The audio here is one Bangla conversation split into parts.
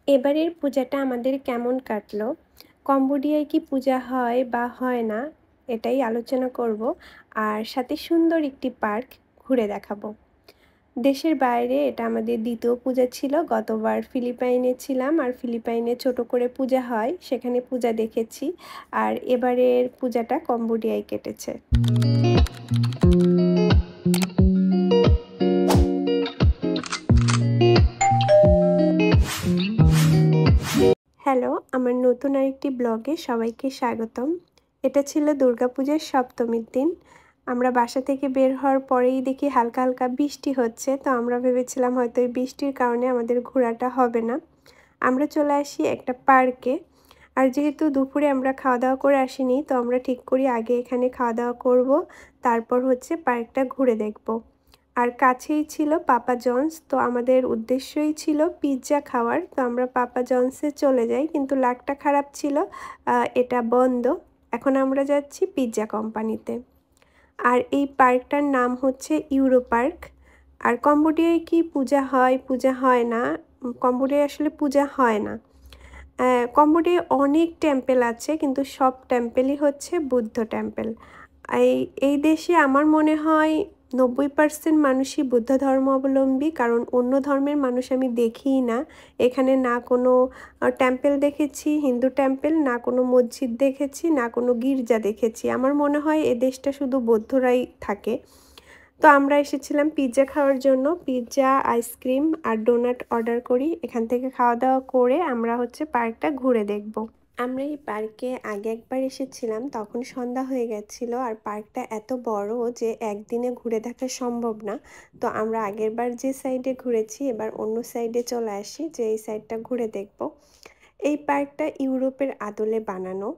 এবারের পূজাটা আমাদের কেমন কাটলো, কম্বোডিয়ায় কি পূজা হয় বা হয় না এটাই আলোচনা করব। আর সাথে সুন্দর একটি পার্ক ঘুরে দেখাবো। দেশের বাইরে এটা আমাদের দ্বিতীয় পূজা ছিল। গতবার ফিলিপাইনে ছিলাম, আর ফিলিপাইনে ছোট করে পূজা হয়, সেখানে পূজা দেখেছি। আর এবারের পূজাটা কম্বোডিয়ায় কেটেছে। হ্যালো, আমার নতুন আরেকটি ব্লগে সবাইকে স্বাগতম। এটা ছিল দুর্গাপূজার সপ্তমীর দিন। আমরা বাসা থেকে বের হওয়ার পরেই দেখি হালকা হালকা বৃষ্টি হচ্ছে, তো আমরা ভেবেছিলাম হয়তো এই বৃষ্টির কারণে আমাদের ঘোরাটা হবে না। আমরা চলে আসি একটা পার্কে। আর যেহেতু দুপুরে আমরা খাওয়া দাওয়া করে আসিনি, তো আমরা ঠিক করি আগে এখানে খাওয়া দাওয়া করব, তারপর হচ্ছে পার্কটা ঘুরে দেখব। আর কাছেই ছিল পাপা জনস, তো আমাদের উদ্দেশ্যই ছিল পিৎজা খাওয়ার। তো আমরা পাপা জনসে চলে যাই, কিন্তু লাকটা খারাপ ছিল, এটা বন্ধ। এখন আমরা যাচ্ছি পিৎজা কোম্পানিতে। আর এই পার্কটার নাম হচ্ছে ইউরো পার্ক। আর কম্বোডিয়ায় কি পূজা হয় পূজা হয় না, কম্বোডিয়ায় আসলে পূজা হয় না। কম্বোডিয়ায় অনেক টেম্পেল আছে, কিন্তু সব টেম্পেলই হচ্ছে বুদ্ধ টেম্পেল। এই এই দেশে আমার মনে হয় 90% মানুষই বুদ্ধ ধর্মাবলম্বী, কারণ অন্য ধর্মের মানুষ আমি দেখিই না। এখানে না কোনো টেম্পেল দেখেছি, হিন্দু টেম্পেল, না কোনো মসজিদ দেখেছি, না কোনো গির্জা দেখেছি। আমার মনে হয় এ দেশটা শুধু বৌদ্ধরাই থাকে। তো আমরা এসেছিলাম পিৎজা খাওয়ার জন্য। পিৎজা, আইসক্রিম আর ডোনাট অর্ডার করি। এখান থেকে খাওয়া দাওয়া করে আমরা হচ্ছে পার্কটা ঘুরে দেখব। আমরা এই পার্কে আগে একবার এসেছিলাম, তখন সন্ধ্যা হয়ে গেছিল। আর পার্কটা এত বড় যে একদিনে ঘুরে দেখা সম্ভব না। তো আমরা আগেরবার যে সাইডে ঘুরেছি, এবার অন্য সাইডে চলে আসি যে এই সাইডটা ঘুরে দেখব। এই পার্কটা ইউরোপের আদলে বানানো।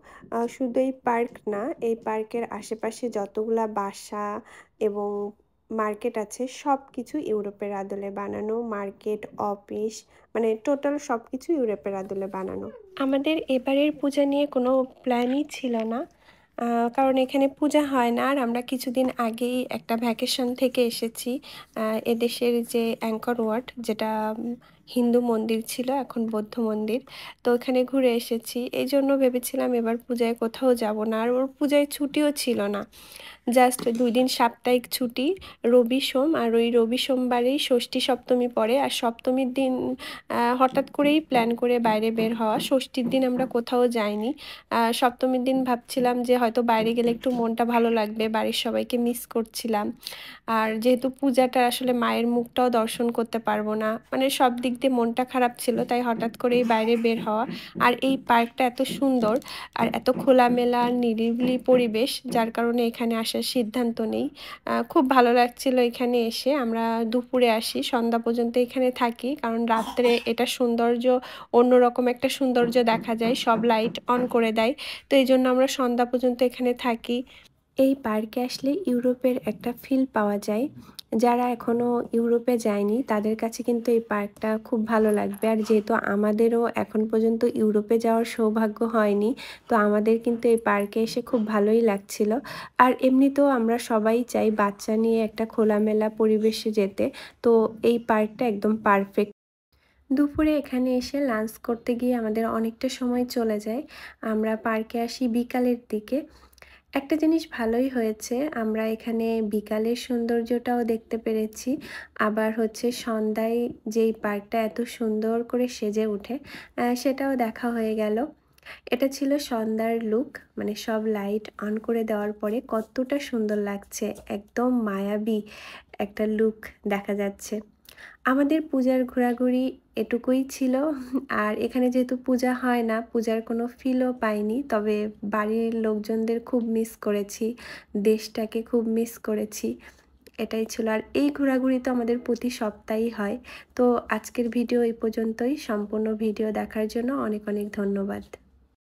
শুধু এই পার্ক না, এই পার্কের আশেপাশে যতগুলা বাসা এবং মার্কেট আছে সব কিছু ইউরোপের আদলে বানানো। মার্কেট, অফিস, মানে টোটাল সব কিছু ইউরোপের আদলে বানানো। আমাদের এবারের পূজা নিয়ে কোনো প্ল্যানই ছিল না, কারণ এখানে পূজা হয় না। আর আমরা কিছুদিন আগেই একটা ভ্যাকেশন থেকে এসেছি। এদেশের যে অ্যাঙ্কর ওয়াট, যেটা হিন্দু মন্দির ছিল, এখন বৌদ্ধ মন্দির, তো ওখানে ঘুরে এসেছি। এই জন্য ভেবেছিলাম এবার পূজায় কোথাও যাব না। আর ওর পূজায় ছুটিও ছিল না, জাস্ট 2 দিন সাপ্তাহিক ছুটি, রবি সোম। আর ওই রবি সোমবারেই ষষ্ঠী সপ্তমী পড়ে। আর সপ্তমীর দিন হঠাৎ করেই প্ল্যান করে বাইরে বের হওয়া। ষষ্ঠীর দিন আমরা কোথাও যাইনি। সপ্তমীর দিন ভাবছিলাম যে হয়তো বাইরে গেলে একটু মনটা ভালো লাগবে, বাড়ির সবাইকে মিস করছিলাম। আর যেহেতু পূজাটা আসলে মায়ের মুখটাও দর্শন করতে পারবো না, মানে সব দিক দিয়ে মনটা খারাপ ছিল, তাই হঠাৎ করেই বাইরে বের হওয়া। আর এই পার্কটা এত সুন্দর আর এত খোলামেলা নিরিবিলি পরিবেশ, যার কারণে এখানে আসার সিদ্ধান্ত নেই। খুব ভালো লাগছিল এখানে এসে। আমরা দুপুরে আসি, সন্ধ্যা পর্যন্ত এখানে থাকি, কারণ রাত্রে এটা সৌন্দর্য, অন্যরকম একটা সৌন্দর্য দেখা যায়, সব লাইট অন করে দেয়। তো এই জন্য আমরা সন্ধ্যা পর্যন্ত এখানে থাকি। এই পার্কে আসলে ইউরোপের একটা ফিল পাওয়া যায়। যারা এখনও ইউরোপে যায়নি তাদের কাছে কিন্তু এই পার্কটা খুব ভালো লাগবে। আর যেহেতু আমাদেরও এখন পর্যন্ত ইউরোপে যাওয়ার সৌভাগ্য হয়নি, তো আমাদের কিন্তু এই পার্কে এসে খুব ভালোই লাগছিল। আর এমনিতেও আমরা সবাই চাই বাচ্চা নিয়ে একটা খোলামেলা পরিবেশে যেতে, তো এই পার্কটা একদম পারফেক্ট। দুপুরে এখানে এসে লাঞ্চ করতে গিয়ে আমাদের অনেকটা সময় চলে যায়। আমরা পার্কে আসি বিকালের দিকে। একটা জিনিস ভালোই হয়েছে, আমরা এখানে বিকালের সৌন্দর্যটাও দেখতে পেরেছি। আবার হচ্ছে সন্ধ্যায় যেই পার্কটা এত সুন্দর করে সেজে ওঠে, সেটাও দেখা হয়ে গেল। এটা ছিল সন্ধ্যার লুক, মানে সব লাইট অন করে দেওয়ার পরে কতটা সুন্দর লাগছে, একদম মায়াবী একটা লুক দেখা যাচ্ছে। আমাদের পূজার ঘোরাঘুরি এটুকুই ছিল। আর এখানে যেহেতু পূজা হয় না, পূজার কোনো ফিলও পাইনি, তবে বাড়ির লোকজনদের খুব মিস করেছি, দেশটাকে খুব মিস করেছি, এটাই ছিল। আর এই ঘোরাঘুরি তো আমাদের প্রতি সপ্তাহেই হয়। তো আজকের ভিডিও এই পর্যন্তই। সম্পূর্ণ ভিডিও দেখার জন্য অনেক অনেক ধন্যবাদ।